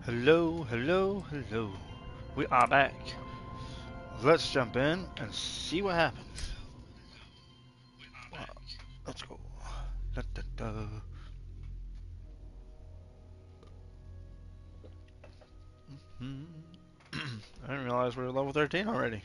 Hello, hello, hello. We are back. Let's jump in and see what happens. Wow, let's go. Da, da, da. Hmm. I didn't realize we were level 13 already.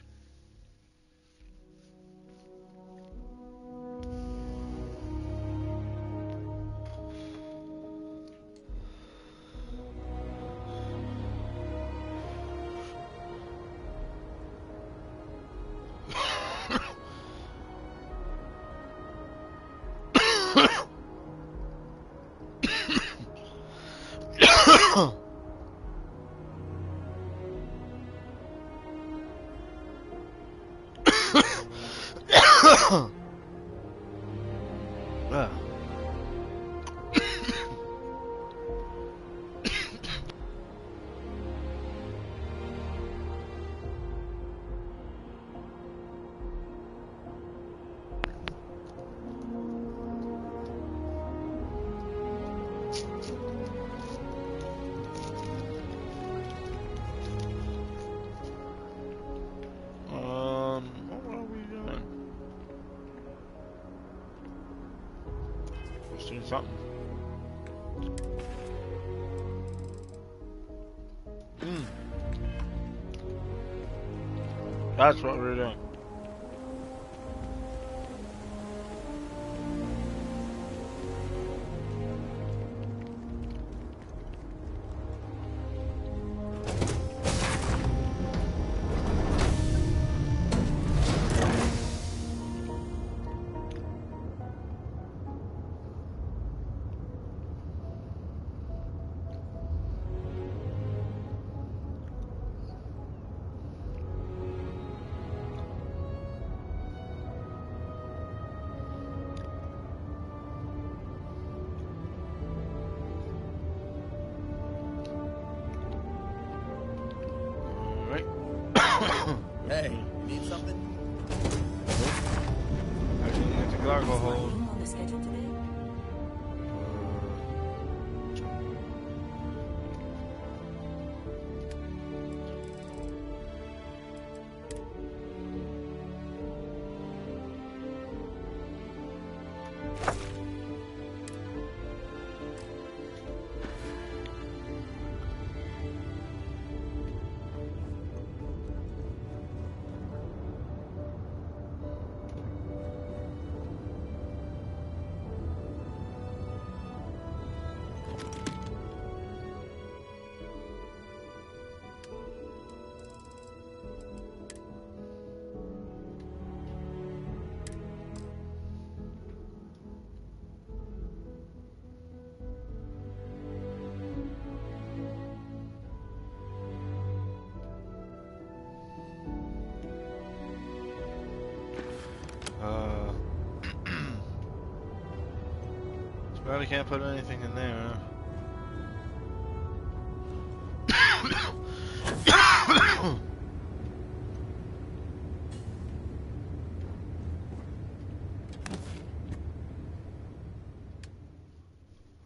Ah. What are we doing? Let's do something. Mm. That's what we're doing. Alright. Hey, you need something? I didn't hit the cargo hold. On the schedule today? Well, I can't put anything in there.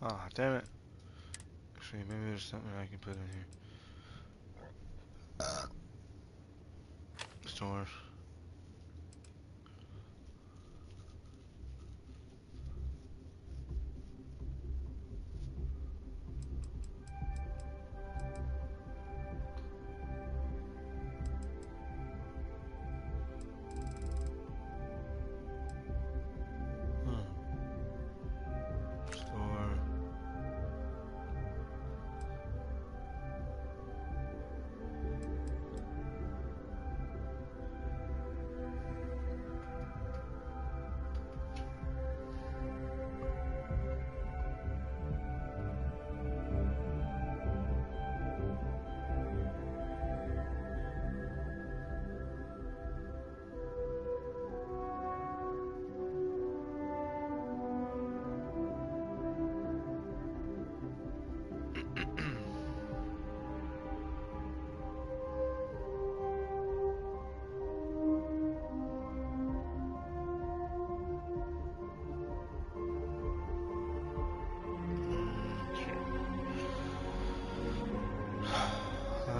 Ah, damn it. Actually, maybe there's something I can put in here. Store. Store.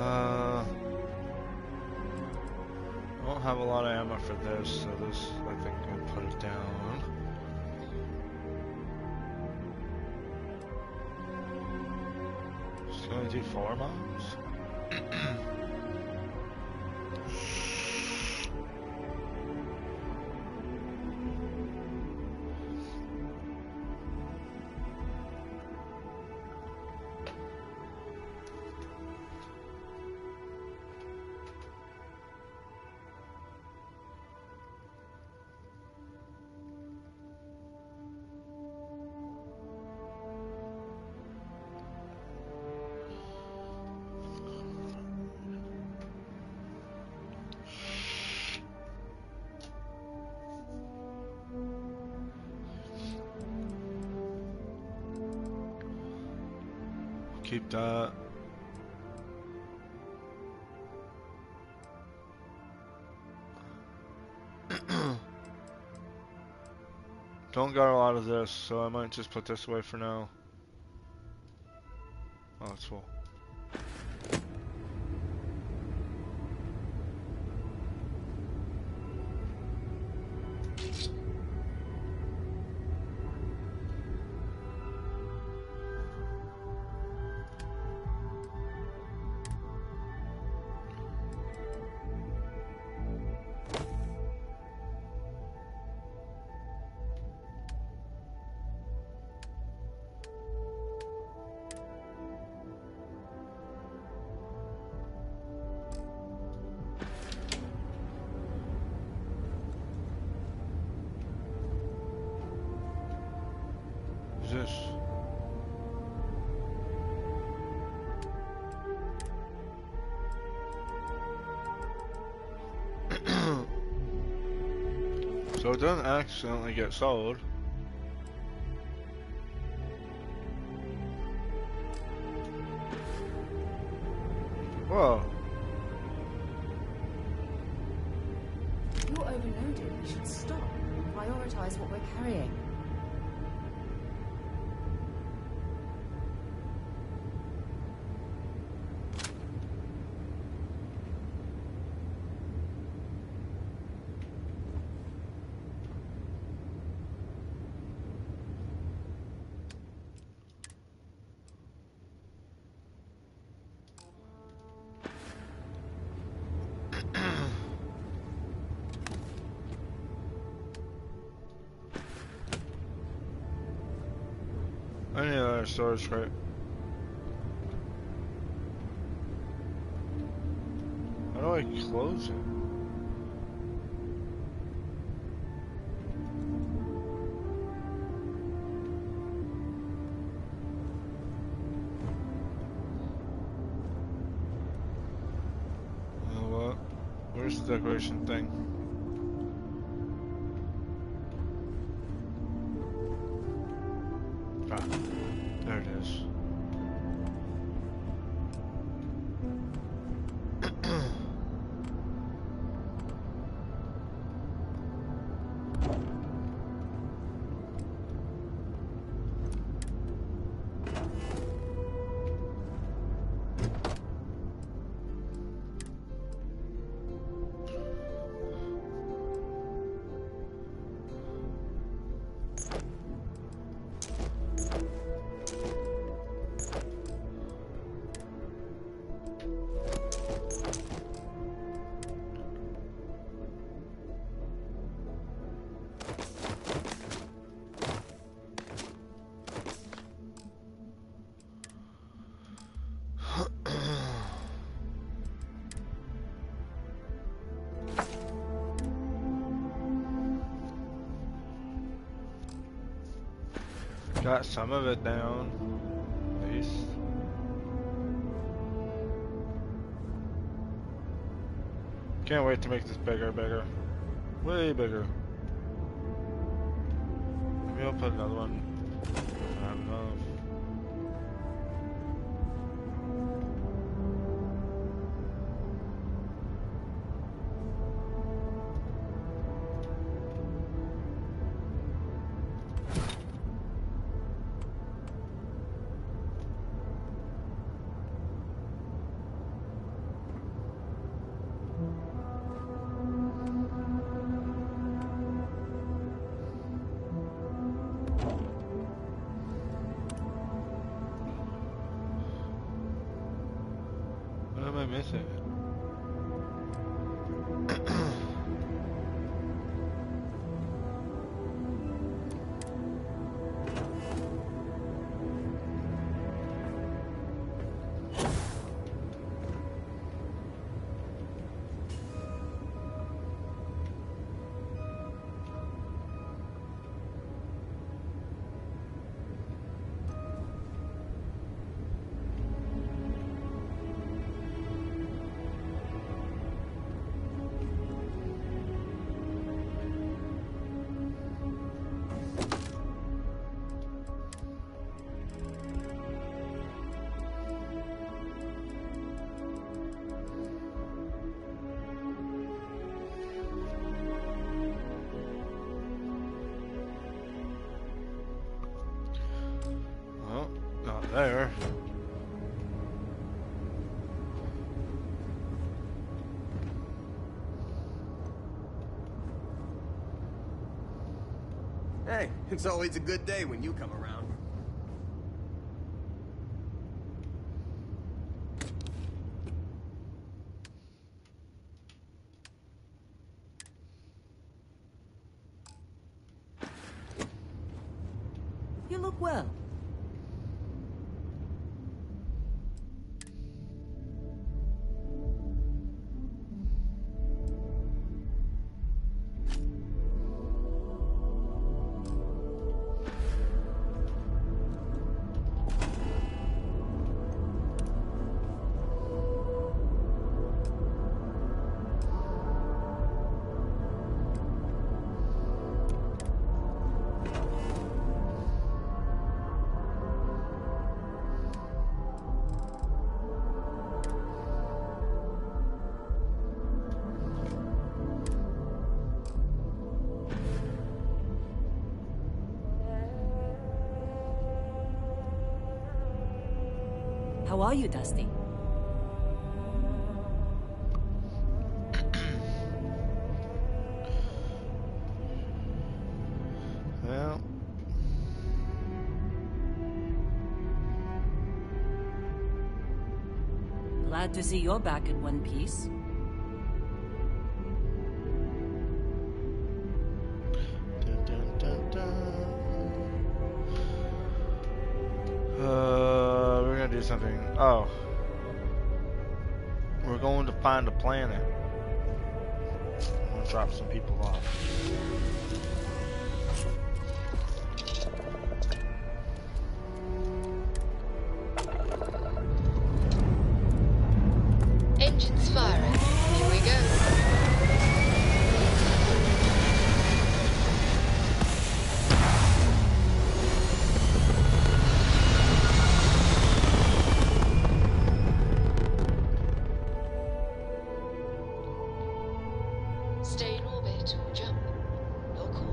I don't have a lot of ammo for this, so this, I think I'll put it down. Just gonna do 4 mobs? Keep that. Don't got a lot of this, so I might just put this away for now. Oh, it's full. Who's this? So it doesn't accidentally get sold. Whoa. You're overloaded. We should stop. Prioritize what we're carrying. I need another storage crate. How do I close it? What? Where's the decoration thing? Ah, there it is. Got some of it down, at least. Can't wait to make this bigger. Way bigger. Maybe I'll put another one. I don't know. miss it. Well, not there. Hey, it's always a good day when you come around. You look well. How are you, Dusty? Well, Glad to see you're back in one piece. dun, dun, dun, dun. We're gonna do something. Oh, we're going to find a planet. I'm gonna drop some people off. Engines firing. Here we go. Stay in orbit or jump. Your call.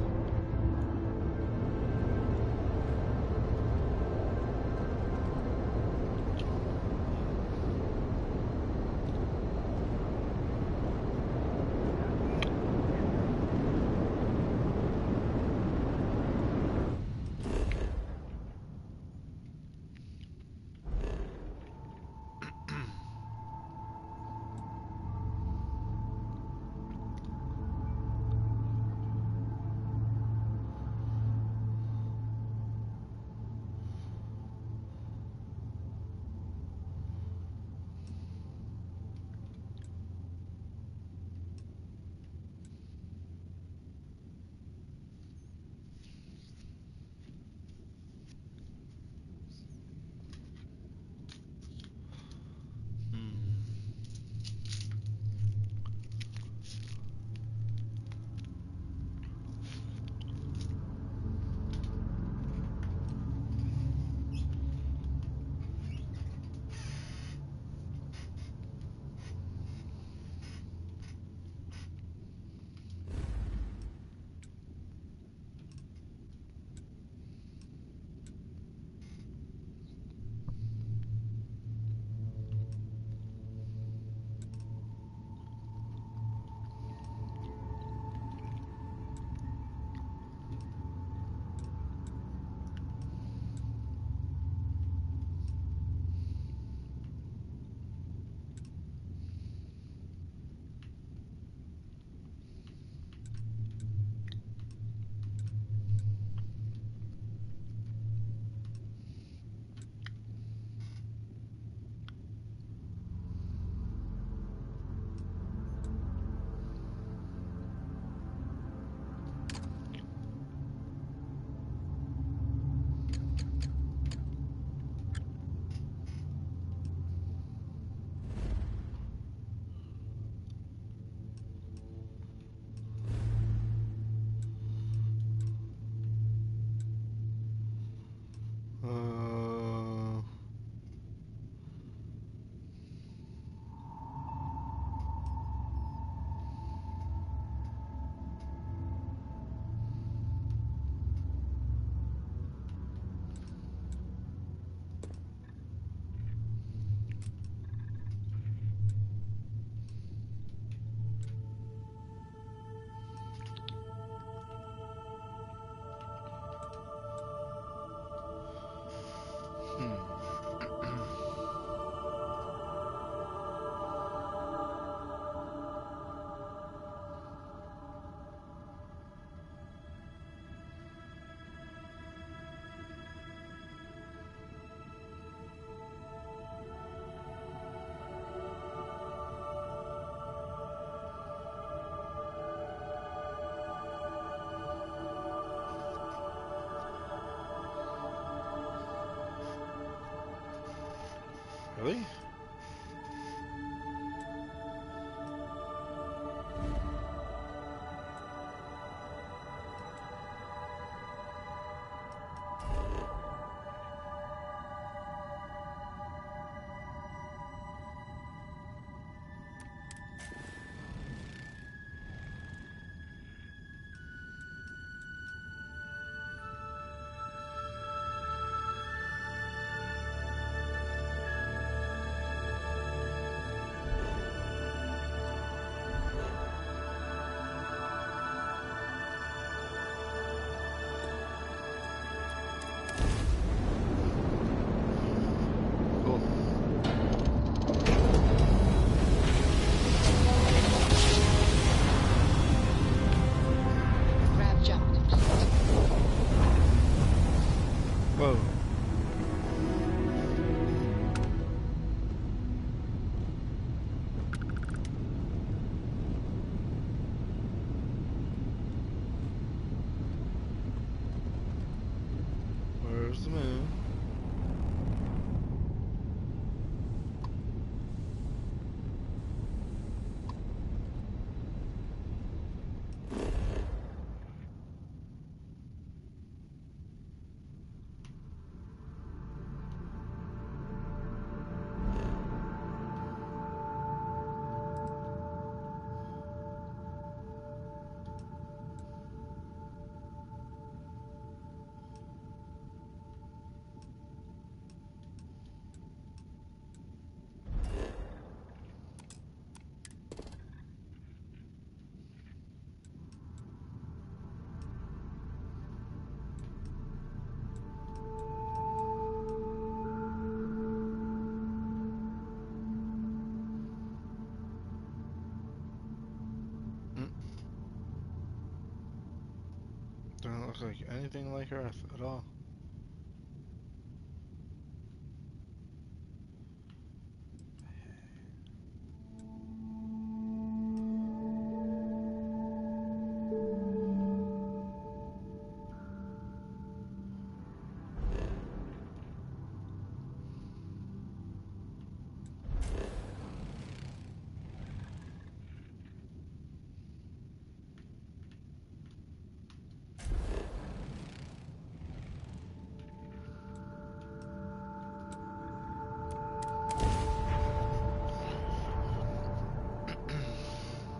look like anything like Earth at all.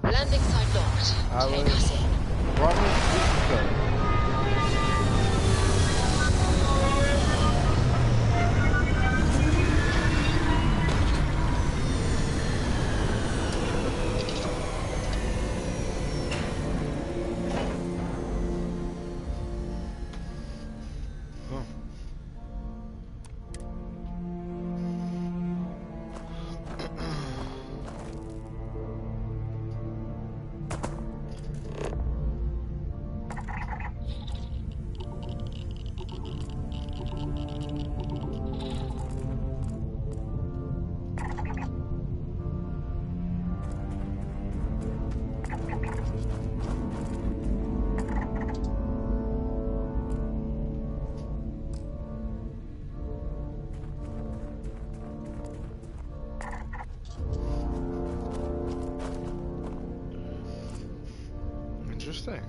Landing site locked. Take us in. Robert, please go. Oh. Interesting.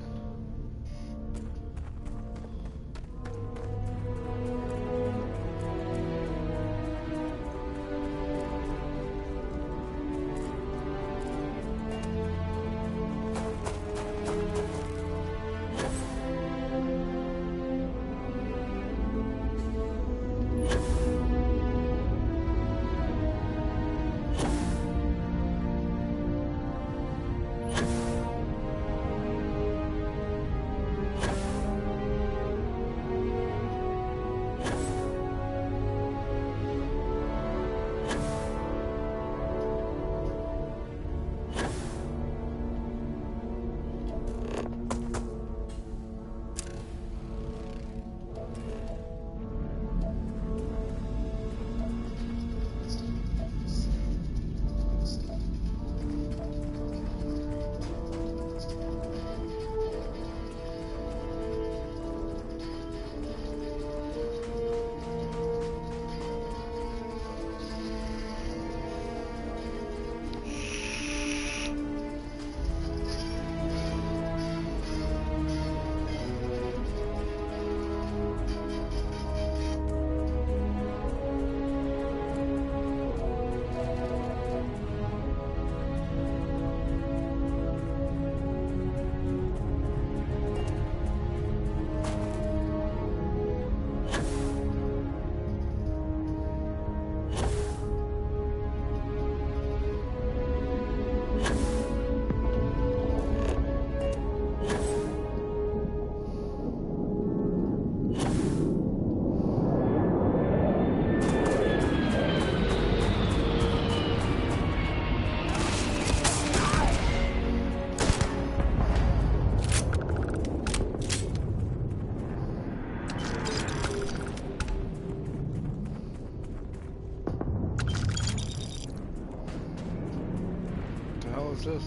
What the hell is this?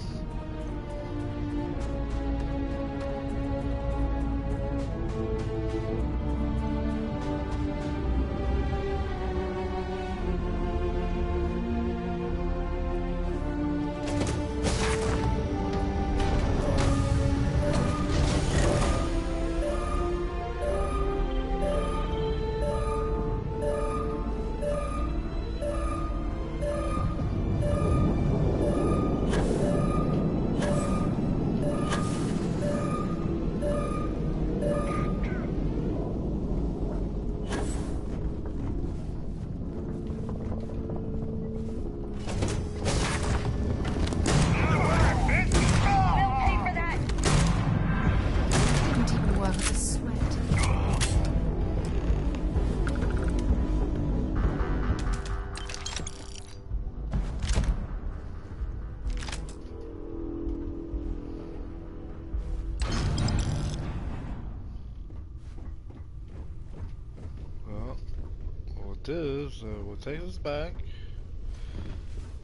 do, so we'll take this back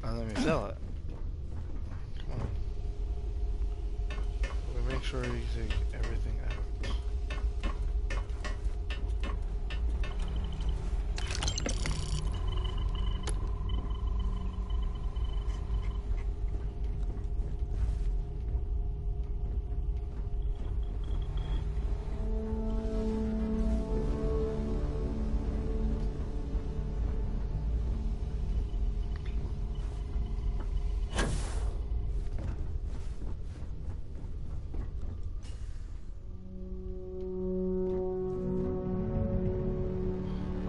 and then we sell it. Come on. We make sure you take everything out.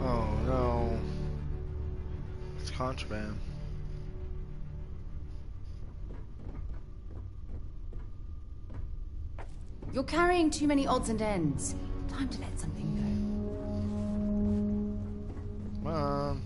Oh no. It's contraband. You're carrying too many odds and ends. Time to let something Come on.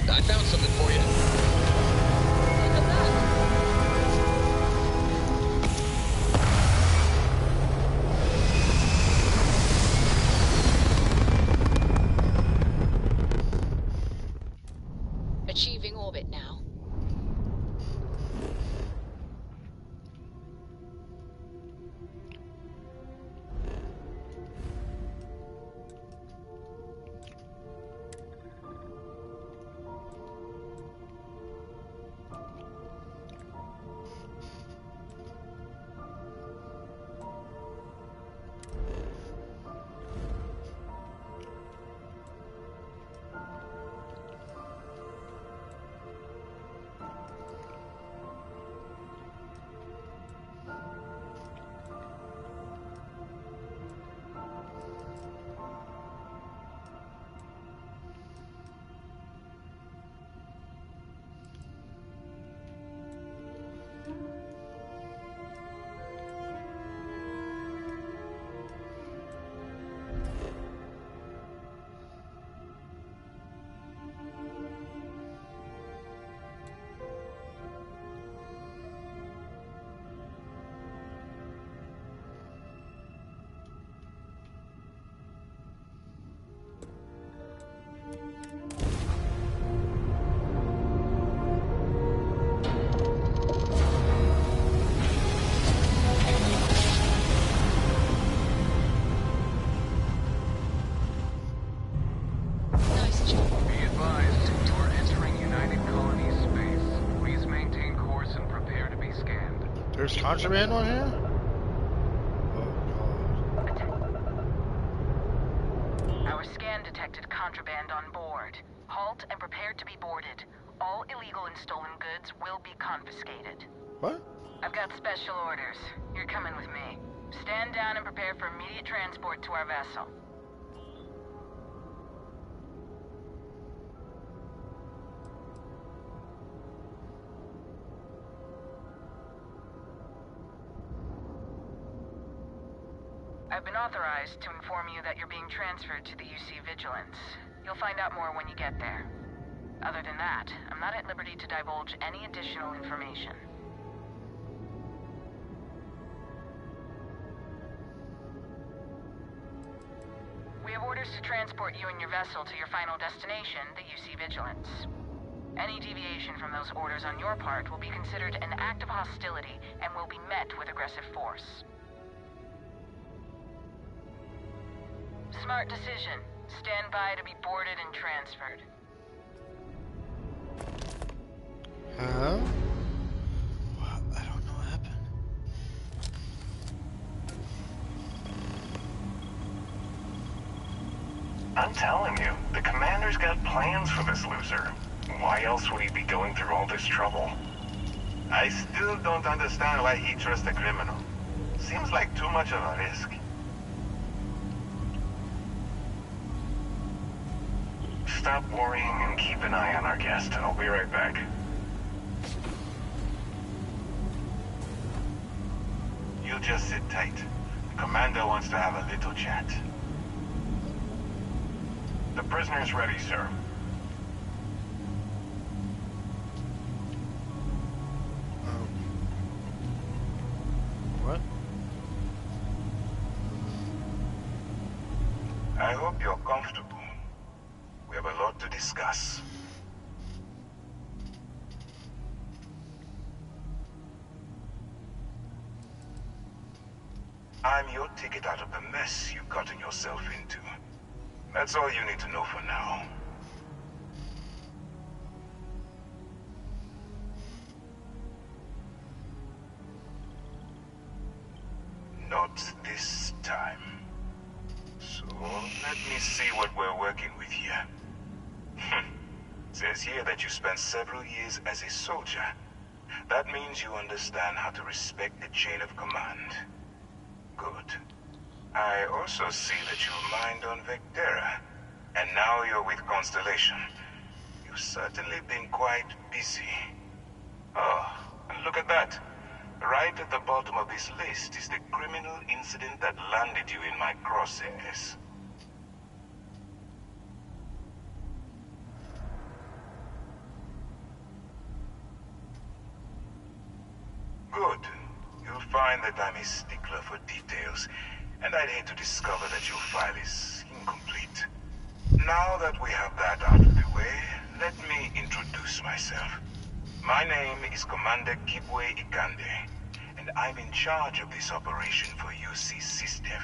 I found something for you. Look at that. Achieving orbit now. Nice job. Be advised, you are entering United Colonies space. Please maintain course and prepare to be scanned. There's contraband on here? Oh Our scan detected contraband on board. Halt and prepare to be boarded. All illegal and stolen goods will be confiscated. god. What? I've got special orders. You're coming with me. Stand down and prepare for immediate transport to our vessel. I've been authorized to inform you that you're being transferred to the UC Vigilance. You'll find out more when you get there. Other than that, I'm not at liberty to divulge any additional information. We have orders to transport you and your vessel to your final destination, the UC Vigilance. Any deviation from those orders on your part will be considered an act of hostility and will be met with aggressive force. Smart decision. Stand by to be boarded and transferred. Huh? I don't know what happened. I'm telling you, the commander's got plans for this loser. Why else would he be going through all this trouble? I still don't understand why he trusts a criminal. Seems like too much of a risk. Stop worrying and keep an eye on our guest. I'll be right back. You just sit tight. The commander wants to have a little chat. The prisoner's ready, sir. What? I hope you're comfortable. We have a lot to discuss. I'm your ticket out of the mess you've gotten yourself into. That's all you need to know for now. Not this time. So, let me see what we're working with here. Says here that you spent several years as a soldier. That means you understand how to respect the chain of command. Good. I also see that you mined on Vectera, and now you're with Constellation. You've certainly been quite busy. Oh, and look at that. Right at the bottom of this list is the criminal incident that landed you in my crosshairs. Good. You'll find that I'm a stickler for details, and I'd hate to discover that your file is incomplete. Now that we have that out of the way, let me introduce myself. My name is Commander Kibwe Ikande, and I'm in charge of this operation for UC SysDev.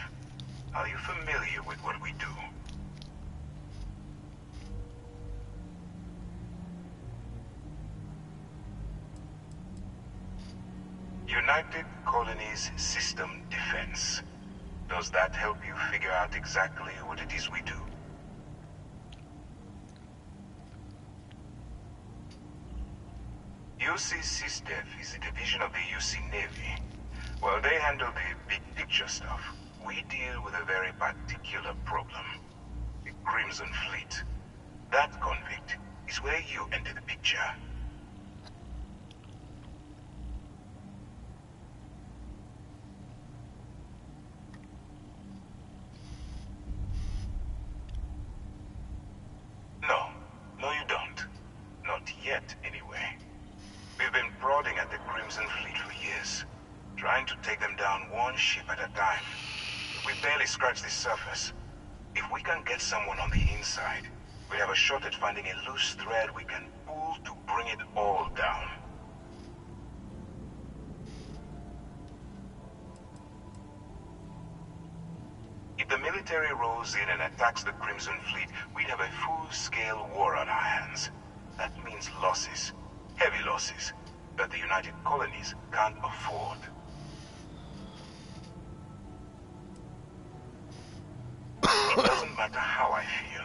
Are you familiar with what we do? United Colonies System Defense. Does that help you figure out exactly what it is we do? UC SysDev is a division of the UC Navy. While they handle the big picture stuff, we deal with a very particular problem. The Crimson Fleet. That convict is where you enter the picture. No, you don't. Not yet, anyway. We've been prodding at the Crimson Fleet for years, trying to take them down one ship at a time. But we barely scratched the surface. If we can get someone on the inside, we have a shot at finding a loose thread we can pull to bring it all down. If the military rolls in and attacks the Crimson Fleet, we'd have a full-scale war on our hands. That means losses. Heavy losses. That the United Colonies can't afford. It doesn't matter how I feel.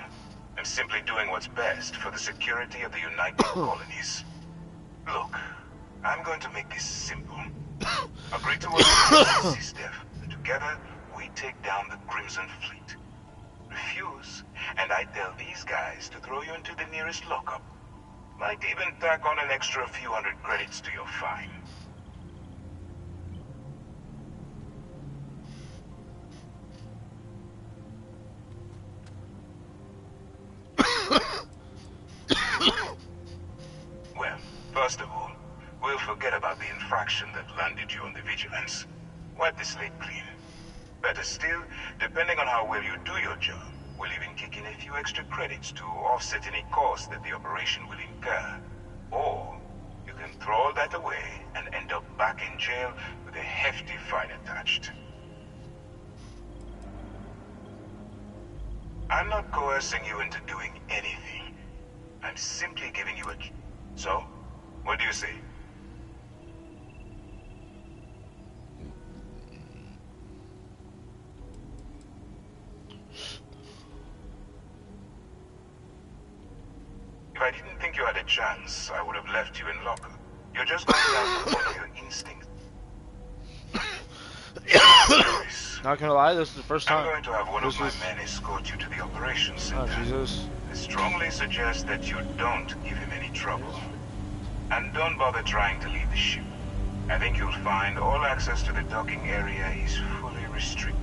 I'm simply doing what's best for the security of the United Colonies. Look, I'm going to make this simple. Agree to work with SysDev. Together, we take down the Crimson Fleet. Refuse, and I tell these guys to throw you into the nearest lockup. Might even tack on an extra few hundred credits to your fine. First of all, we'll forget about the infraction that landed you on the Vigilance. Wipe the slate clean. Better still, depending on how well you do your job, we'll even kick in a few extra credits to offset any cost that the operation will incur. Or, you can throw all that away and end up back in jail with a hefty fine attached. I'm not coercing you into doing anything. I'm simply giving you a... So, what do you say? If I didn't think you had a chance, I would have left you in locker. You're just going down to follow your instincts. Not gonna lie, this is the first time. I'm going to have one of my men escort you to the operations center. Oh, Jesus. I strongly suggest that you don't give him any trouble. And don't bother trying to leave the ship. I think you'll find all access to the docking area is fully restricted.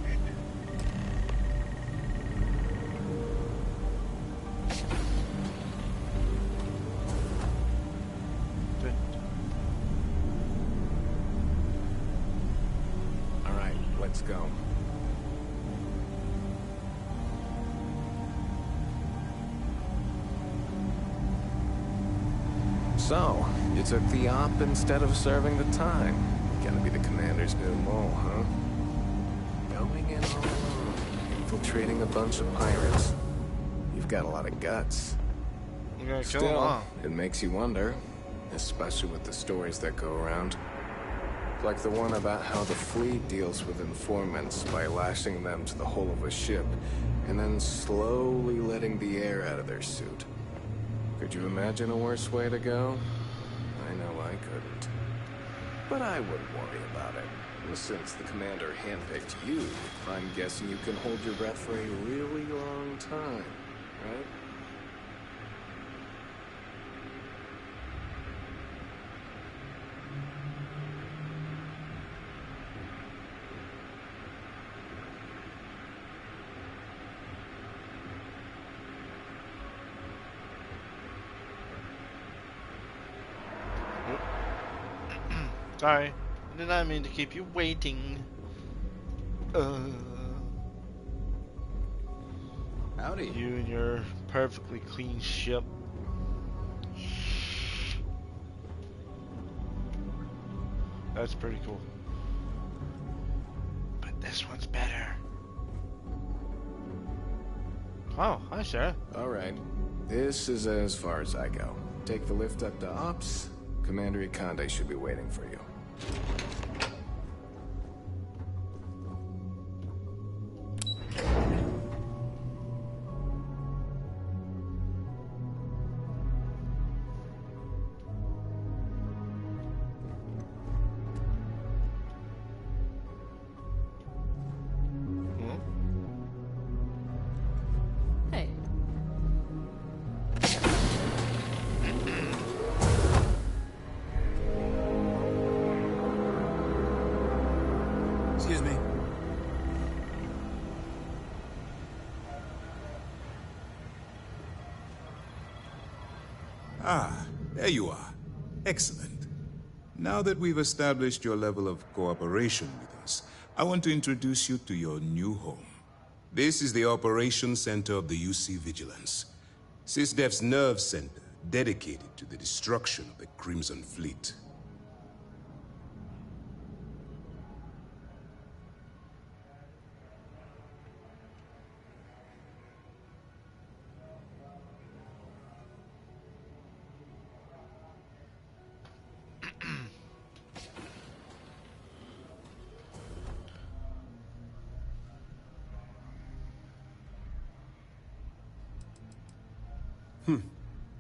All right, let's go. So, you took the op instead of serving the time. Gonna be the commander's new mole, huh? Going in all alone, infiltrating a bunch of pirates. You've got a lot of guts. You're gonna kill Still, him, huh? it makes you wonder, especially with the stories that go around. Like the one about how the fleet deals with informants by lashing them to the hull of a ship and then slowly letting the air out of their suit. Could you imagine a worse way to go? I know I couldn't. But I wouldn't worry about it. And since the commander handpicked you, I'm guessing you can hold your breath for a really long time, right? Sorry. Did not mean to keep you waiting. Howdy. You and your perfectly clean ship. That's pretty cool. But this one's better. Oh, hi, Sarah. All right. This is as far as I go. Take the lift up to Ops. Commander Ikande should be waiting for you. Hey, Excuse me. Ah, there you are. Excellent. Now that we've established your level of cooperation with us, I want to introduce you to your new home. This is the Operations Center of the UC Vigilance. SysDef's nerve center, dedicated to the destruction of the Crimson Fleet.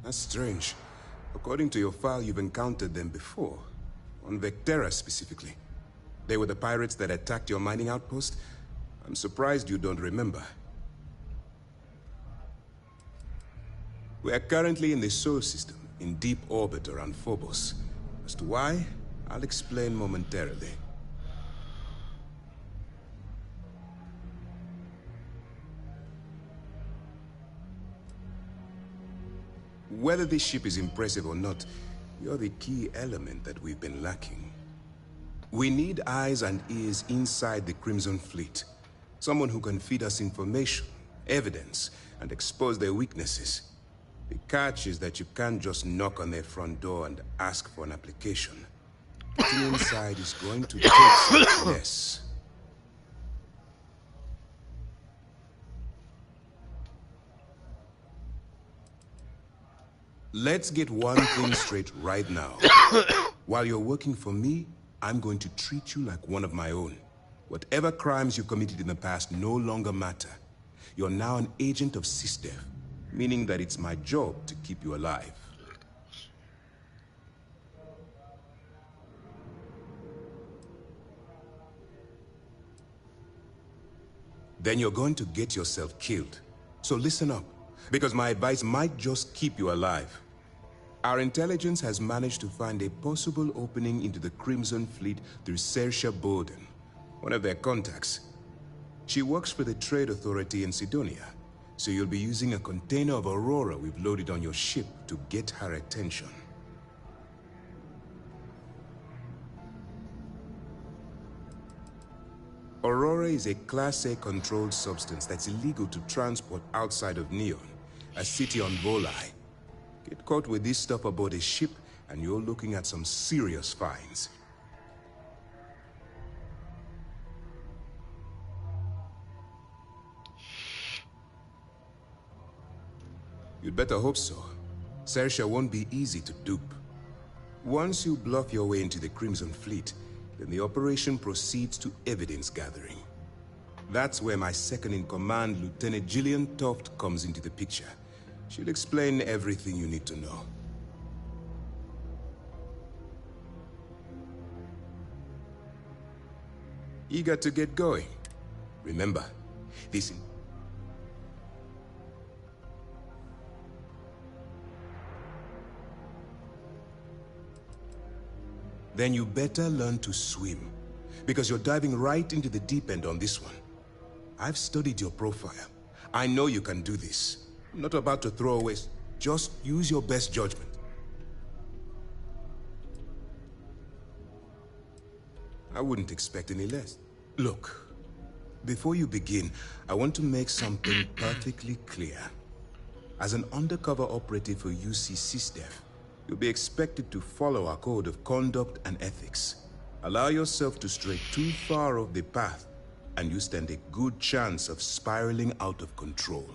That's strange. According to your file, you've encountered them before. On Vectera, specifically. They were the pirates that attacked your mining outpost? I'm surprised you don't remember. We are currently in the Sol system, in deep orbit around Phobos. As to why, I'll explain momentarily. Whether this ship is impressive or not, You're the key element that we've been lacking. We need eyes and ears inside the Crimson Fleet. Someone who can feed us information, evidence, and expose their weaknesses. The catch is that you can't just knock on their front door and ask for an application. Getting inside is going to take some finesse. Let's get one thing straight right now. While you're working for me, I'm going to treat you like one of my own. Whatever crimes you committed in the past no longer matter. You're now an agent of SysDev, meaning that it's my job to keep you alive. Then you're going to get yourself killed. So listen up, because my advice might just keep you alive. Our intelligence has managed to find a possible opening into the Crimson Fleet through Saoirse Bowden, one of their contacts. She works for the Trade Authority in Sidonia, so you'll be using a container of Aurora we've loaded on your ship to get her attention. Aurora is a Class A controlled substance that's illegal to transport outside of Neon, a city on Volai. Get caught with this stuff aboard a ship, and you're looking at some serious fines. You'd better hope so. Saoirse won't be easy to dupe. Once you bluff your way into the Crimson Fleet, then the operation proceeds to evidence gathering. That's where my second-in-command, Lieutenant Gillian Toft, comes into the picture. She'll explain everything you need to know. Eager to get going? Remember, this... Then you better learn to swim, because you're diving right into the deep end on this one. I've studied your profile. I know you can do this. I'm not about to throw away. Just use your best judgment. I wouldn't expect any less. Look, before you begin, I want to make something perfectly clear. As an undercover operative for UC SysDev, you'll be expected to follow our code of conduct and ethics. Allow yourself to stray too far off the path, and you stand a good chance of spiraling out of control.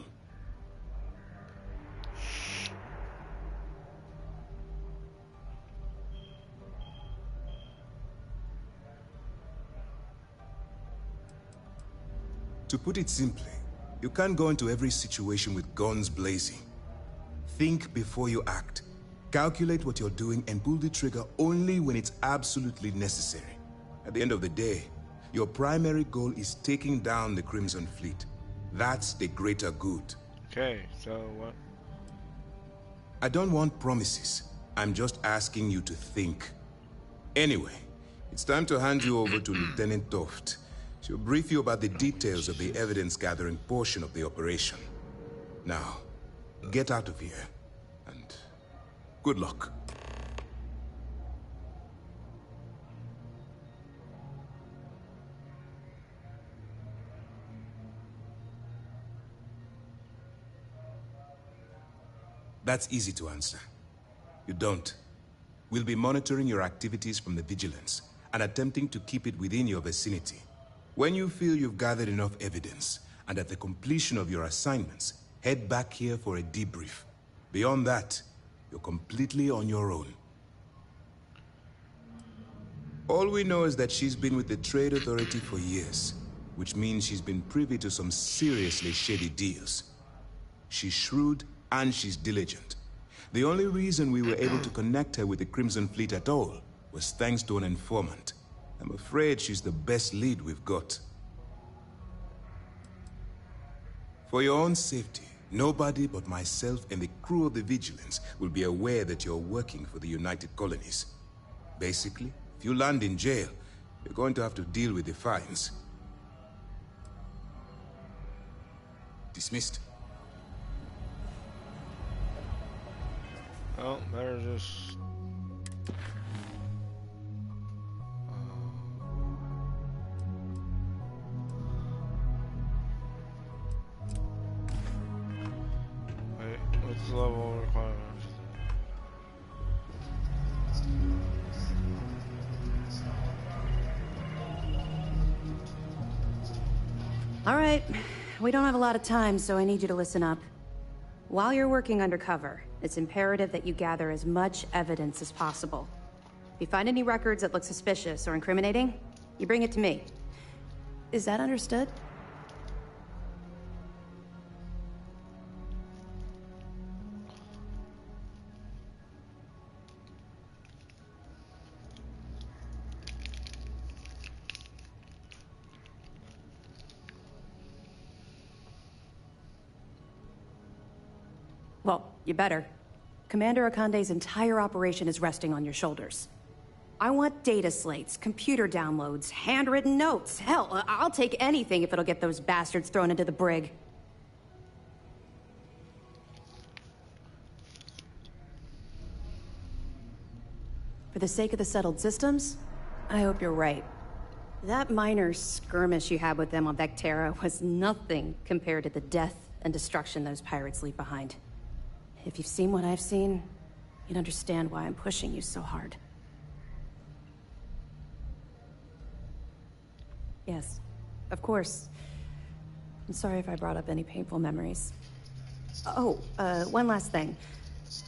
To put it simply, you can't go into every situation with guns blazing. Think before you act. Calculate what you're doing and pull the trigger only when it's absolutely necessary. At the end of the day, your primary goal is taking down the Crimson Fleet. That's the greater good. Okay, so what? I don't want promises. I'm just asking you to think. Anyway, it's time to hand you over to Lieutenant Toft. She'll brief you about the details of the evidence-gathering portion of the operation. Now, get out of here, and good luck. That's easy to answer. You don't. We'll be monitoring your activities from the Vigilance and attempting to keep it within your vicinity. When you feel you've gathered enough evidence, and at the completion of your assignments, head back here for a debrief. Beyond that, you're completely on your own. All we know is that she's been with the Trade Authority for years, which means she's been privy to some seriously shady deals. She's shrewd and she's diligent. The only reason we were able to connect her with the Crimson Fleet at all was thanks to an informant. I'm afraid she's the best lead we've got. For your own safety, nobody but myself and the crew of the Vigilance will be aware that you're working for the United Colonies. Basically, if you land in jail, you're going to have to deal with the fines. Dismissed. Oh, better just level requirements. All right, we don't have a lot of time, so I need you to listen up. While you're working undercover, it's imperative that you gather as much evidence as possible. If you find any records that look suspicious or incriminating, you bring it to me. Is that understood? Well, you better. Commander Akande's entire operation is resting on your shoulders. I want data slates, computer downloads, handwritten notes. Hell, I'll take anything if it'll get those bastards thrown into the brig. For the sake of the settled systems, I hope you're right. That minor skirmish you had with them on Vectera was nothing compared to the death and destruction those pirates leave behind. If you've seen what I've seen, you'd understand why I'm pushing you so hard. Yes, of course. I'm sorry if I brought up any painful memories. Oh, one last thing.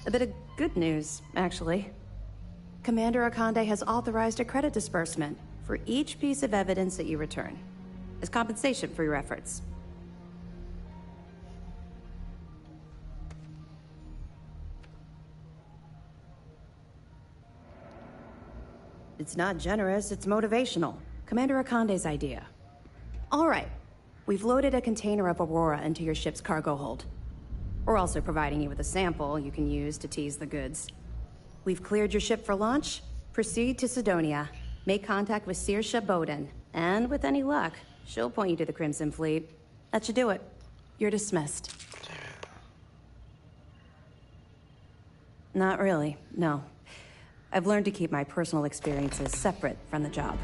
A bit of good news, actually. Commander Akande has authorized a credit disbursement for each piece of evidence that you return, as compensation for your efforts. It's not generous, it's motivational. Commander Akande's idea. All right, we've loaded a container of Aurora into your ship's cargo hold. We're also providing you with a sample you can use to tease the goods. We've cleared your ship for launch. Proceed to Sidonia. Make contact with Saoirse Bowden. And with any luck, she'll point you to the Crimson Fleet. That should do it. You're dismissed. Not really, no. I've learned to keep my personal experiences separate from the job.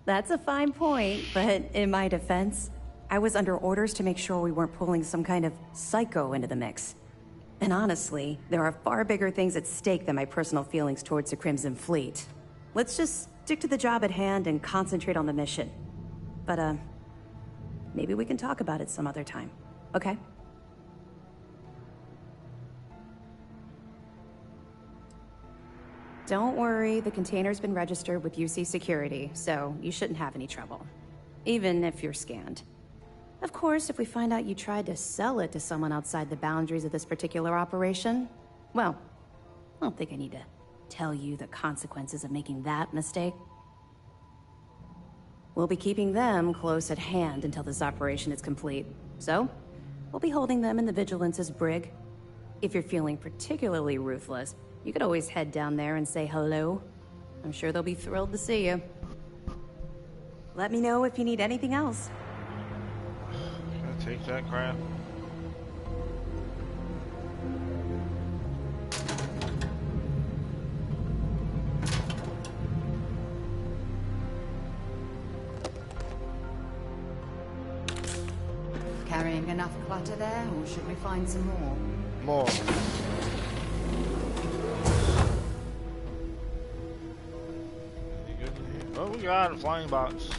That's a fine point, but in my defense, I was under orders to make sure we weren't pulling some kind of psycho into the mix. And honestly, there are far bigger things at stake than my personal feelings towards the Crimson Fleet. Let's just stick to the job at hand and concentrate on the mission. But, maybe we can talk about it some other time, okay? Don't worry, the container's been registered with UC Security, so you shouldn't have any trouble. Even if you're scanned. Of course, if we find out you tried to sell it to someone outside the boundaries of this particular operation, well, I don't think I need to tell you the consequences of making that mistake. We'll be keeping them close at hand until this operation is complete. So, we'll be holding them in the Vigilance's brig. If you're feeling particularly ruthless, you could always head down there and say hello. I'm sure they'll be thrilled to see you. Let me know if you need anything else. Gonna take that crap. Carrying enough clutter there, or should we find some more? More. Oh, we got a flying box.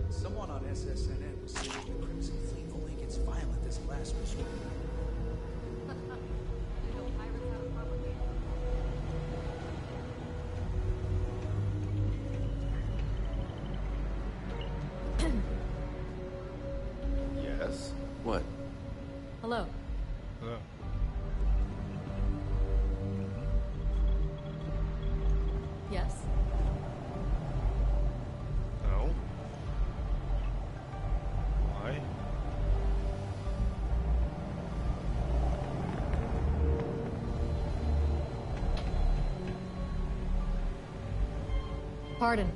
Someone on SSNN was saying the Crimson Fleet only gets violent as a last resort. Yes? What? Hello. Yeah. Yes? No. Why? Pardon.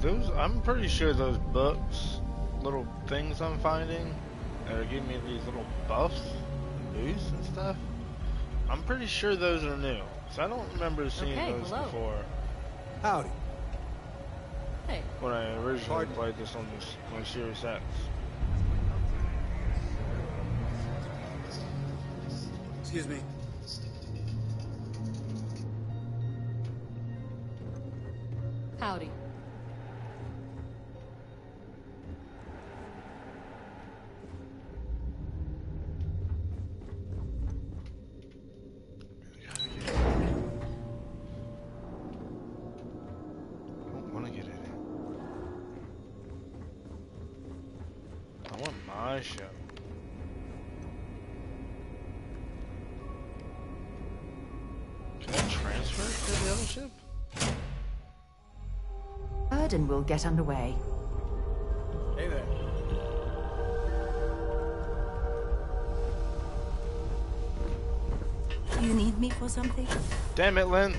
Those, I'm pretty sure those books, little things I'm finding, that are giving me these little buffs, and boosts and stuff. I'm pretty sure those are new. So I don't remember seeing those before. Howdy. Hey. When I originally played this on Series X. Excuse me. Howdy. Show. Can I transfer to the other ship? And we'll get underway. Hey there. You need me for something? Damn it, Lynn.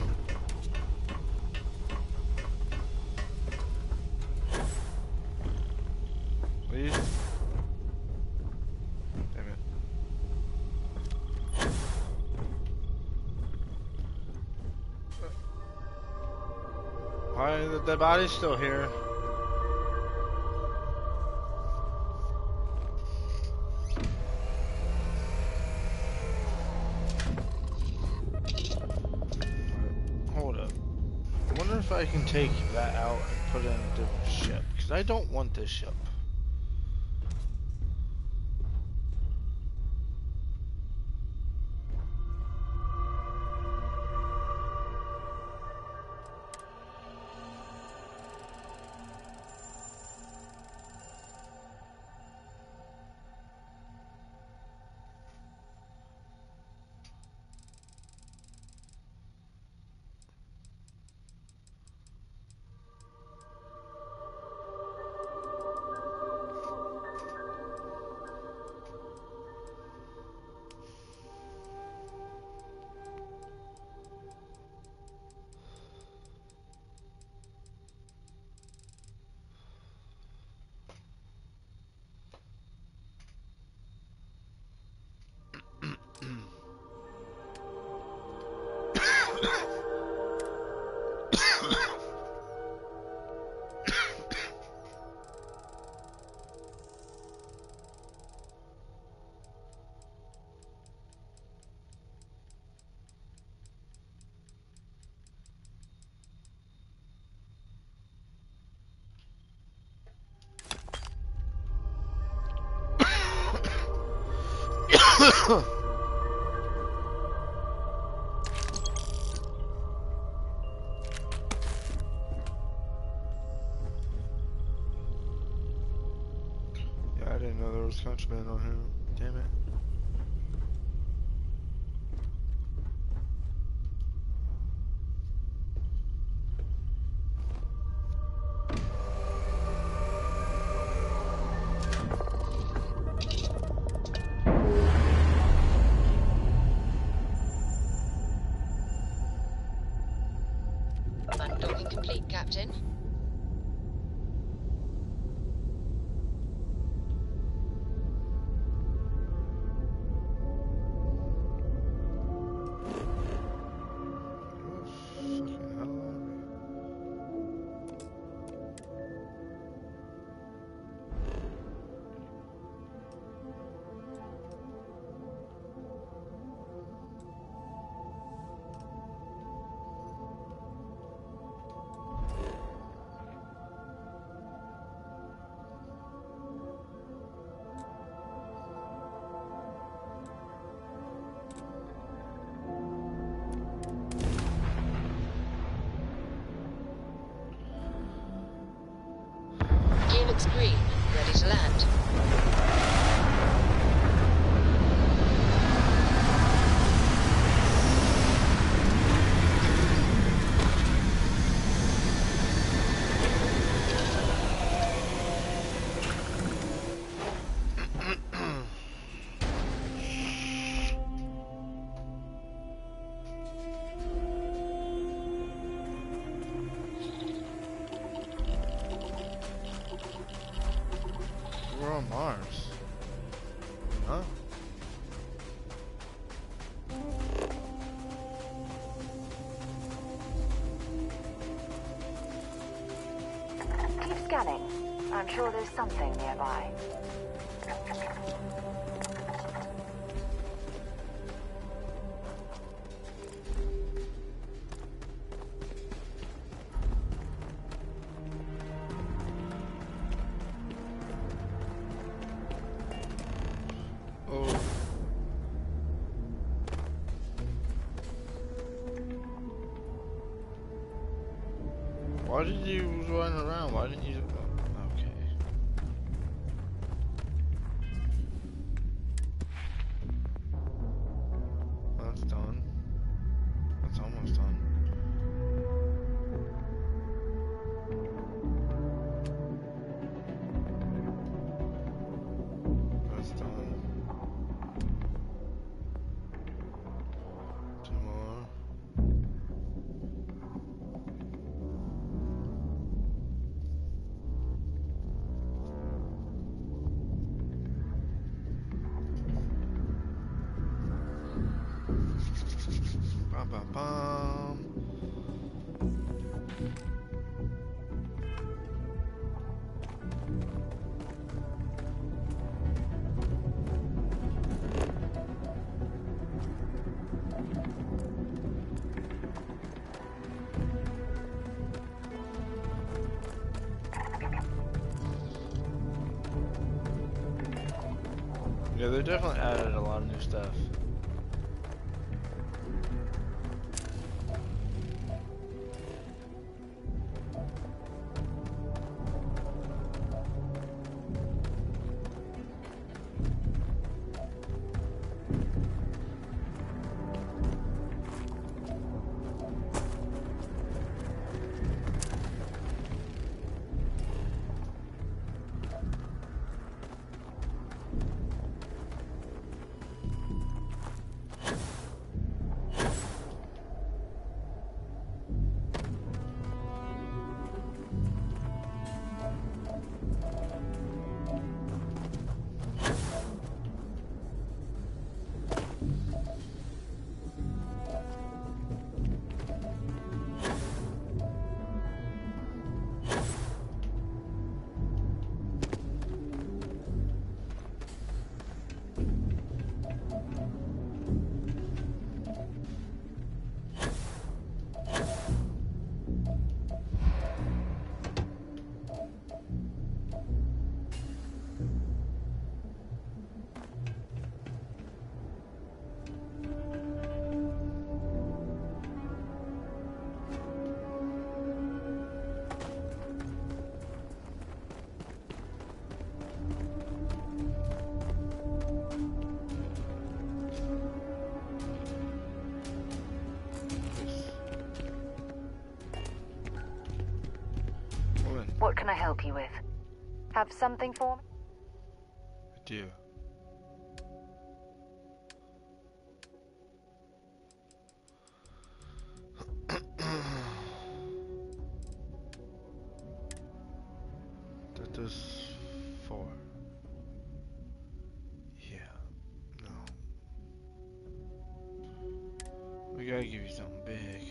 Please. Why the body's still here? Hold up. I wonder if I can take that out and put it in a different ship. Because I don't want this ship. Yeah, I didn't know there was contraband on here. Damn it. Undocking complete, Captain. Green, ready to land. Mars. Huh? Keep scanning. I'm sure there's something nearby. Oh. Why did you run around? Why didn't you? Okay. That's done. That's almost done. That's done. Two more. Bum, bum, bum. Yeah, they definitely added a lot of new stuff. What can I help you with? Have something for me? I do. That does 4. Yeah. No. We gotta give you something big.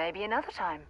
Maybe another time.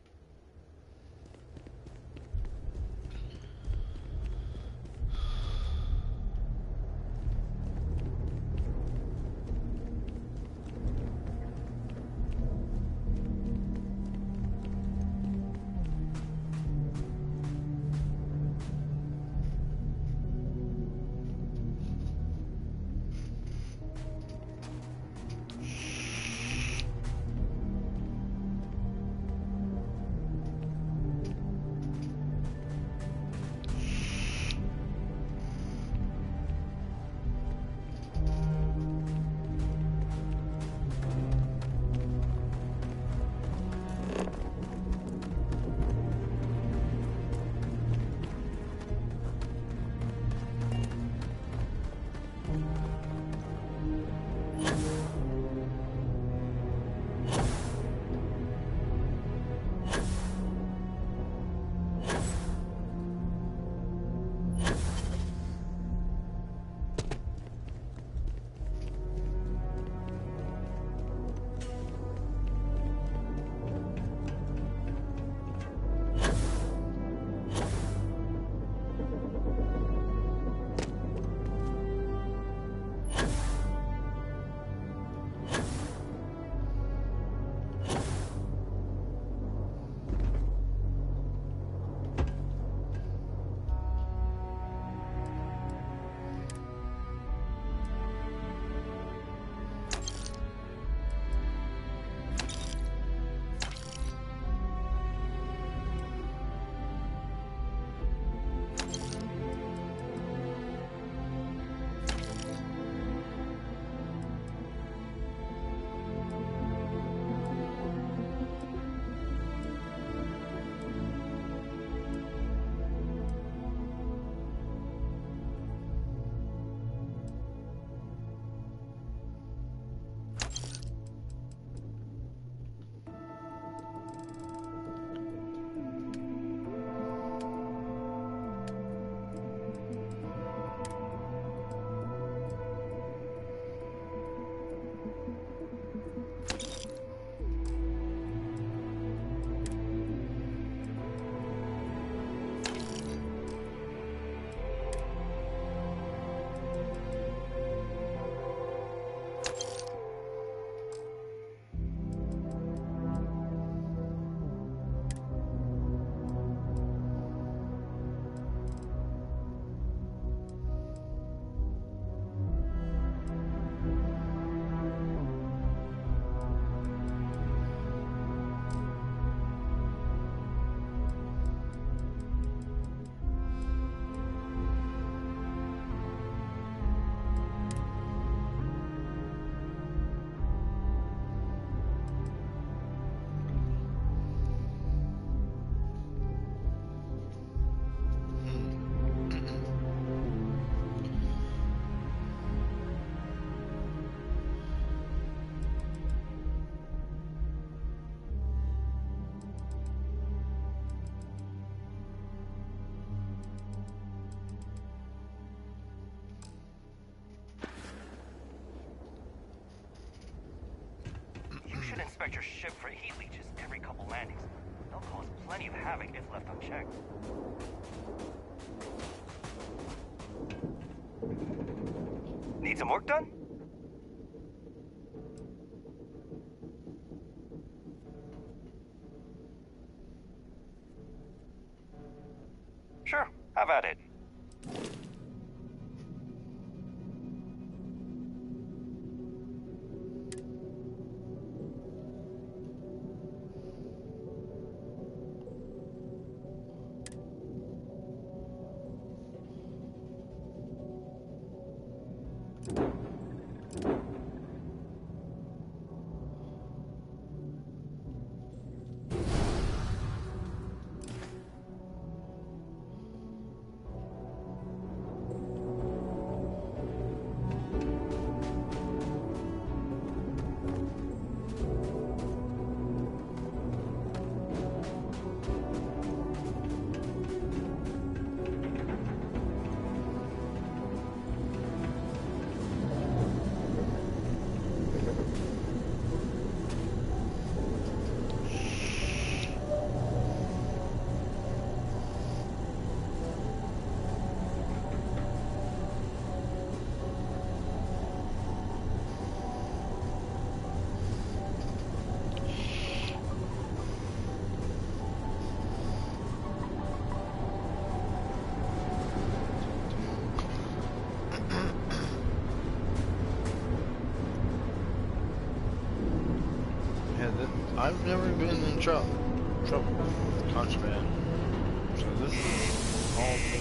should inspect your ship for heat leeches every couple landings. They'll cause plenty of havoc if left unchecked. Need some work done? Sure, have at it. I've never been in trouble with contraband. So this is all new.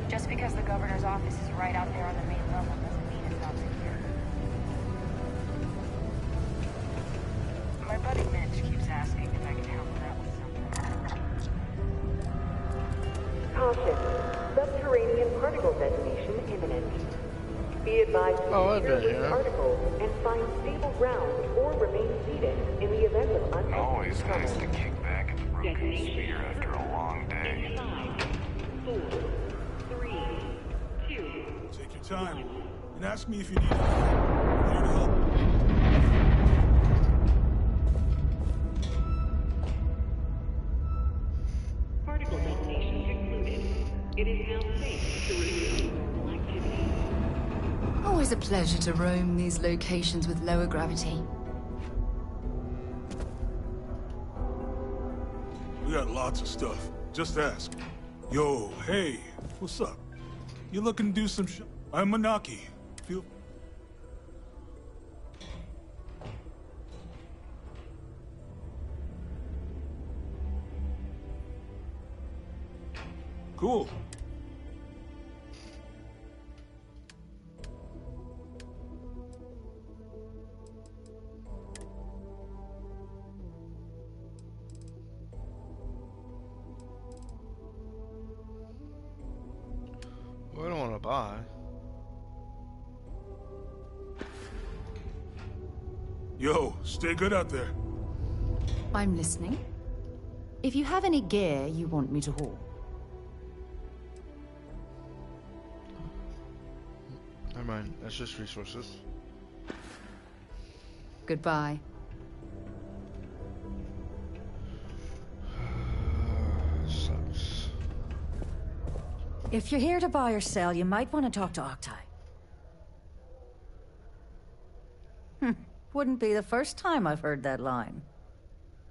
Just because the governor's office is right out there on the main level doesn't mean it's not secure. My buddy Mitch keeps asking if I can help him out with something. Caution. Subterranean particle detonation imminent. Be advised to secure these particles and find stable ground or remain seated in the event of unexpected Always trouble. nice to kick back at the room sphere after a long day. 5, 4, 3, 2. Take your time and ask me if you need anything. I'm here to help. Particle detonation concluded. It is now safe to resume normal activity. Always a pleasure to roam these locations with lower gravity. We got lots of stuff. Just ask. Yo, hey, what's up? You looking to do some I'm Manaki. Feel... Cool. Well, I don't want to buy. Yo, stay good out there. I'm listening. If you have any gear you want me to haul. Never mind, that's just resources. Goodbye. Sucks. If you're here to buy or sell, you might want to talk to Octai. Wouldn't be the first time I've heard that line.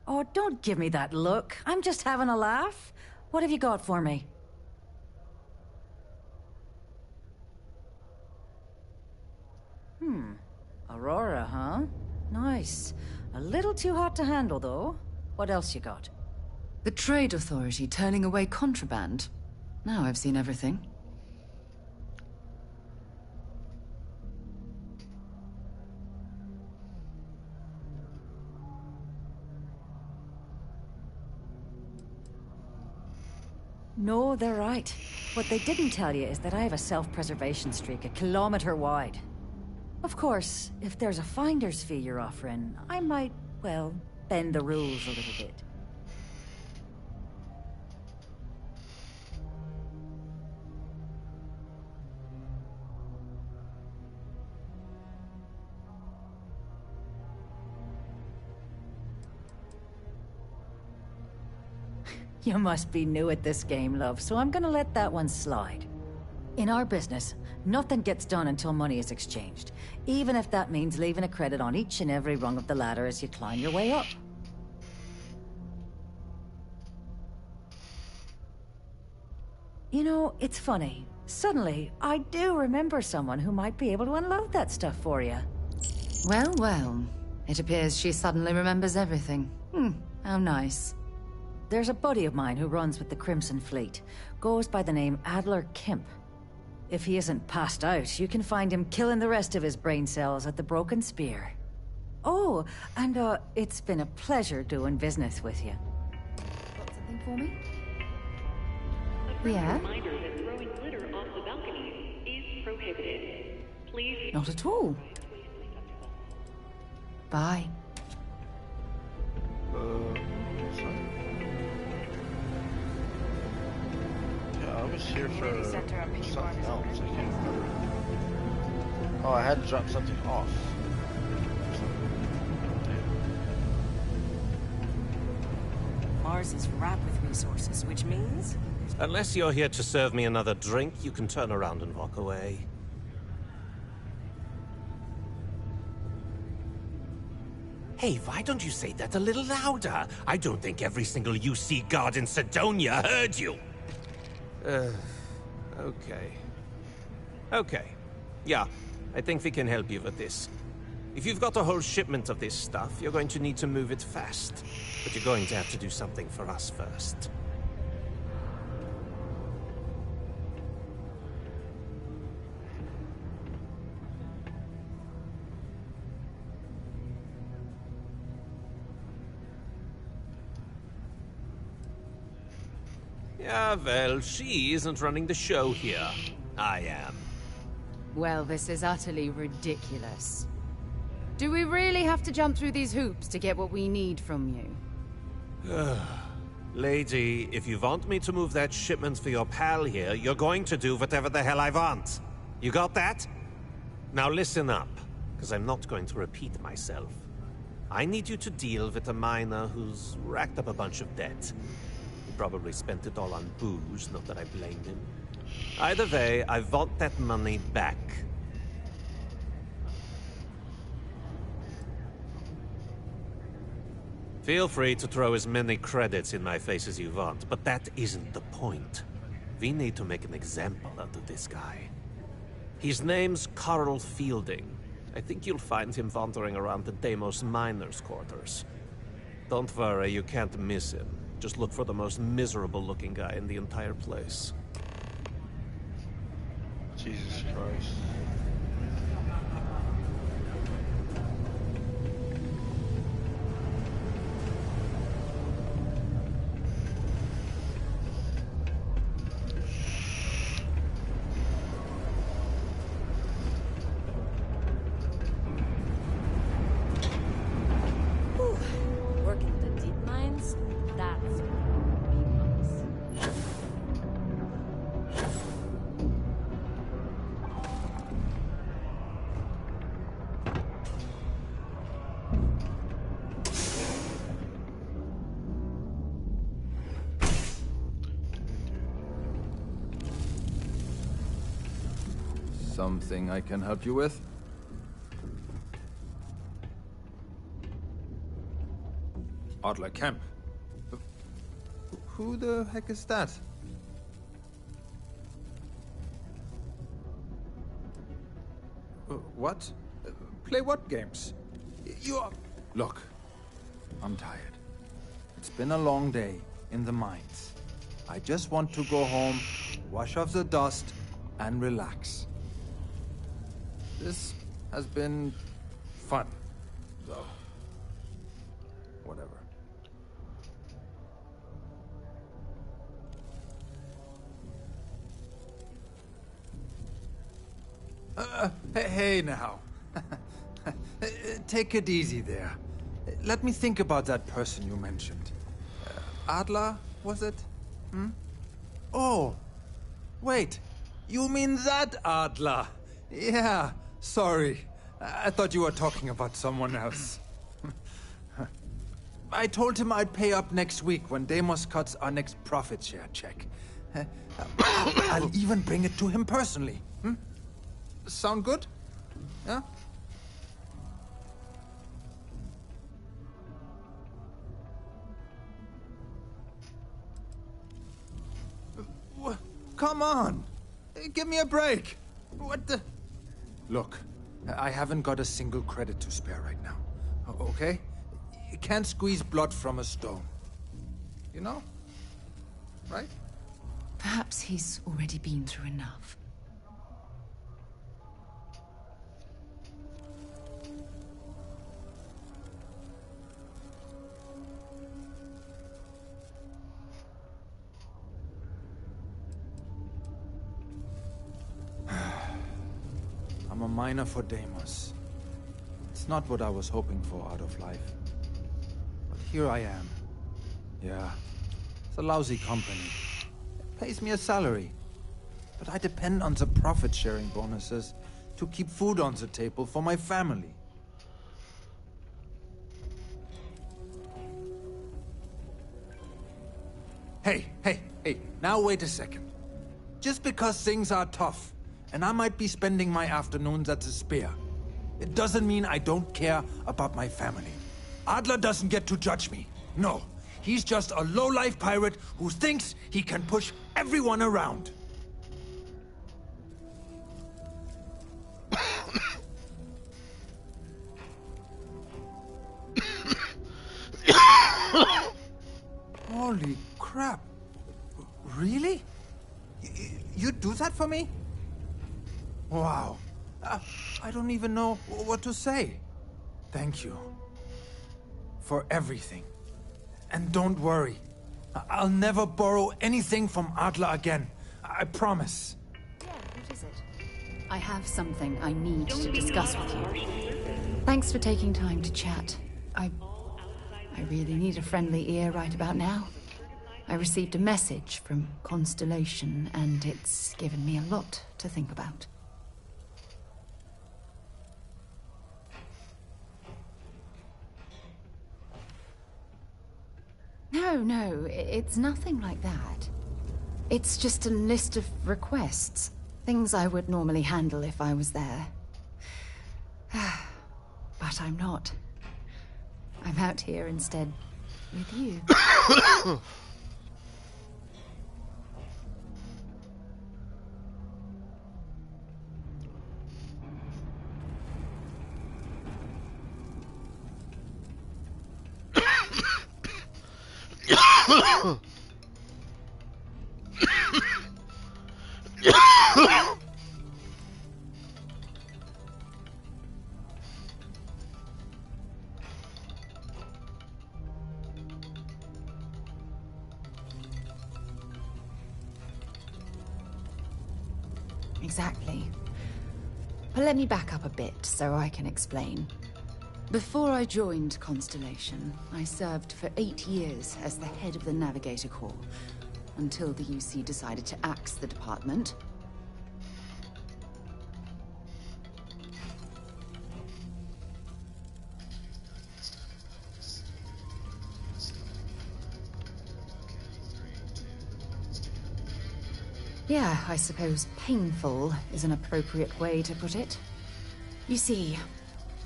Oh, don't give me that look. I'm just having a laugh. What have you got for me? Aurora, huh? Nice. A little too hot to handle, though. What else you got? The Trade Authority turning away contraband. Now I've seen everything. No, they're right. What they didn't tell you is that I have a self-preservation streak a kilometer wide. Of course, if there's a finder's fee you're offering, I might, well, bend the rules a little bit. You must be new at this game, love, so I'm gonna let that one slide. In our business, nothing gets done until money is exchanged, even if that means leaving a credit on each and every rung of the ladder as you climb your way up. You know, it's funny. Suddenly, I do remember someone who might be able to unload that stuff for you. Well, well. It appears she suddenly remembers everything. How nice. There's a buddy of mine who runs with the Crimson Fleet. Goes by the name Adler Kemp. If he isn't passed out, you can find him killing the rest of his brain cells at the Broken Spear. Oh, and it's been a pleasure doing business with you. Got something for me? Yeah? Reminder that throwing glitter off the balconies is prohibited. Please. Not at all. Bye. Yeah, I was here for something else. I can't remember. Oh, I had to drop something off. Mars is ripe with resources, which means Unless you're here to serve me another drink, you can turn around and walk away. Hey, why don't you say that a little louder? I don't think every single UC guard in Sidonia heard you. Okay. Okay. Yeah, I think we can help you with this. If you've got a whole shipment of this stuff, you're going to need to move it fast. But you're going to have to do something for us first. Yeah, well, she isn't running the show here. I am. Well, this is utterly ridiculous. Do we really have to jump through these hoops to get what we need from you? Lady, if you want me to move that shipment for your pal here, you're going to do whatever the hell I want. You got that? Now listen up, because I'm not going to repeat myself. I need you to deal with a miner who's racked up a bunch of debt. He probably spent it all on booze, not that I blame him. Either way, I want that money back. Feel free to throw as many credits in my face as you want, but that isn't the point. We need to make an example out of this guy. His name's Carl Fielding. I think you'll find him wandering around the Deimos miners' quarters. Don't worry, you can't miss him. Just look for the most miserable-looking guy in the entire place. Jesus Christ. Working the deep mines? That's Something I can help you with? Adler Kemp. Who the heck is that? What? Play what games? You are... Look, I'm tired. It's been a long day in the mines. I just want to go home, wash off the dust, and relax. This has been fun, though. Whatever. Hey now. Take it easy there. Let me think about that person you mentioned. Adler, was it? Hmm? Oh, wait. You mean that Adler? Yeah, sorry. I thought you were talking about someone else. I told him I'd pay up next week when Deimos cuts our next profit share check. I'll even bring it to him personally. Hmm? Sound good? Yeah? Come on! Give me a break! What the... Look, I haven't got a single credit to spare right now. Okay? You can't squeeze blood from a stone. You know? Right? Perhaps he's already been through enough. I'm a miner for Deimos. It's not what I was hoping for out of life. But here I am. Yeah, it's a lousy company. It pays me a salary. But I depend on the profit-sharing bonuses to keep food on the table for my family. Hey, Hey, now wait a second. Just because things are tough, and I might be spending my afternoons at the spear, it doesn't mean I don't care about my family. Adler doesn't get to judge me. No, he's just a low-life pirate who thinks he can push everyone around. Holy crap. Really? You'd do that for me? Wow. I don't even know what to say. Thank you. For everything. And don't worry. I'll never borrow anything from Adler again. I promise. Yeah, what is it? I have something I need to discuss with you. Thanks for taking time to chat. I really need a friendly ear right about now. I received a message from Constellation, and it's given me a lot to think about. No, it's nothing like that. It's just a list of requests. Things I would normally handle if I was there. But I'm not. I'm out here instead, with you. Exactly. But let me back up a bit so I can explain. Before I joined Constellation, I served for 8 years as the head of the Navigator Corps, until the UC decided to axe the department. Yeah, I suppose painful is an appropriate way to put it. You see,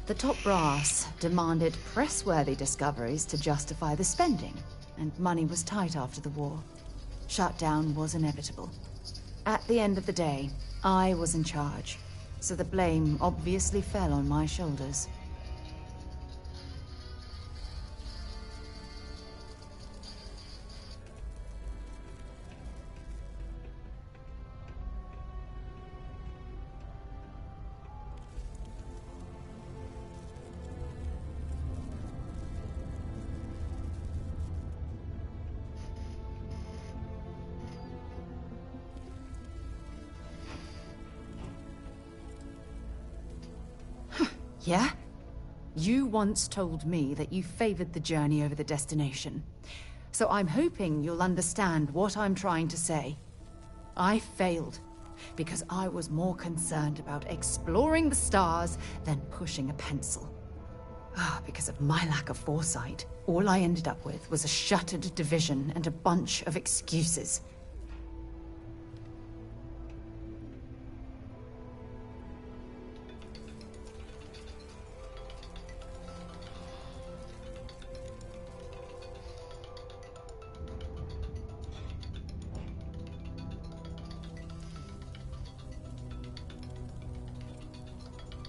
the top brass demanded press-worthy discoveries to justify the spending, and money was tight after the war. Shutdown was inevitable. At the end of the day, I was in charge, so the blame obviously fell on my shoulders. Yeah? You once told me that you favored the journey over the destination. So I'm hoping you'll understand what I'm trying to say. I failed because I was more concerned about exploring the stars than pushing a pencil. Because of my lack of foresight, all I ended up with was a shattered division and a bunch of excuses.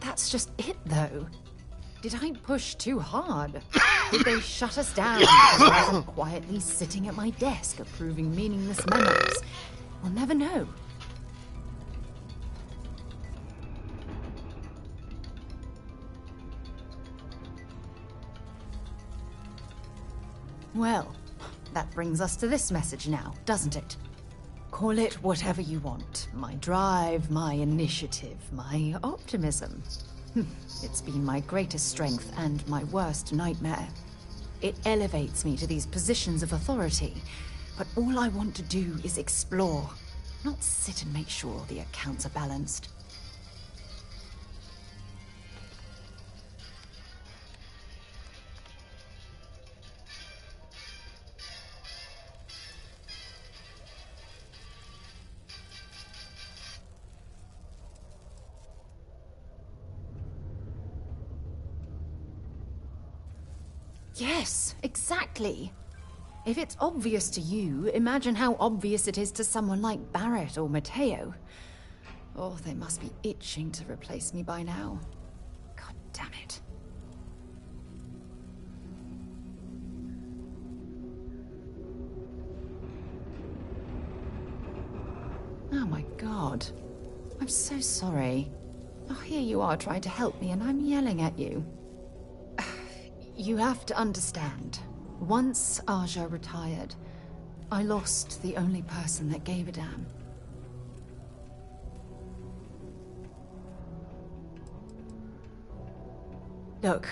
That's just it, though. Did I push too hard? Did they shut us down because I wasn't quietly sitting at my desk approving meaningless memos? We'll never know. Well, that brings us to this message now, doesn't it? Call it whatever you want. My drive, my initiative, my optimism. It's been my greatest strength and my worst nightmare. It elevates me to these positions of authority, but all I want to do is explore, not sit and make sure the accounts are balanced. Yes, exactly. If it's obvious to you, imagine how obvious it is to someone like Barrett or Mateo. Oh, they must be itching to replace me by now. God damn it. Oh my God. I'm so sorry. Oh, here you are trying to help me and I'm yelling at you. You have to understand. Once Aja retired, I lost the only person that gave a damn. Look,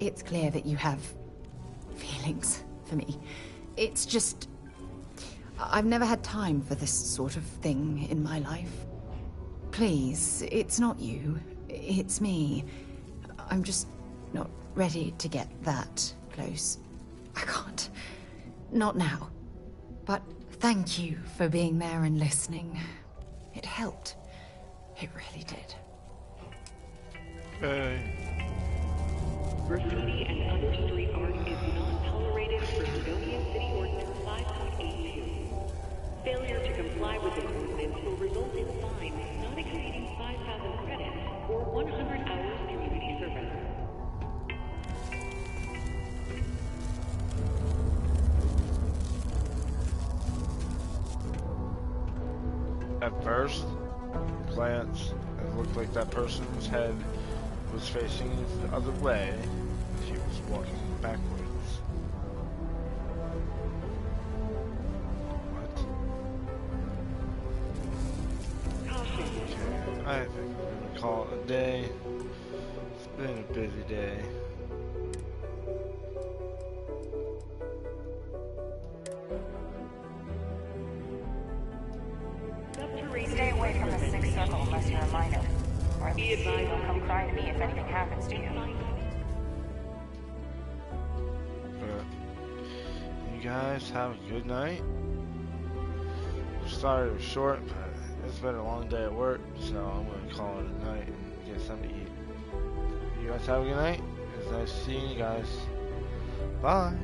it's clear that you have feelings for me. It's just... I've never had time for this sort of thing in my life. Please, it's not you. It's me. I'm just not ready to get that close. I can't. Not now. But thank you for being there and listening. It helped. It really did. Graffiti and other street art is not tolerated per Civilian City Ordinance 5.82. Failure to comply with this ordinance will result in fines not exceeding 5,000 credits or 100 hours community service. At first glance, it looked like that person's head was facing the other way. She was walking backwards. What? Okay, I think we're gonna call it a day. It's been a busy day. Stay away from the Sixth Circle unless you're a minor. Or at least don't come crying to me if anything happens to you. You guys have a good night. Sorry it was short, but it's been a long day at work, so I'm gonna call it a night and get something to eat. You guys have a good night. It's nice seeing you guys. Bye.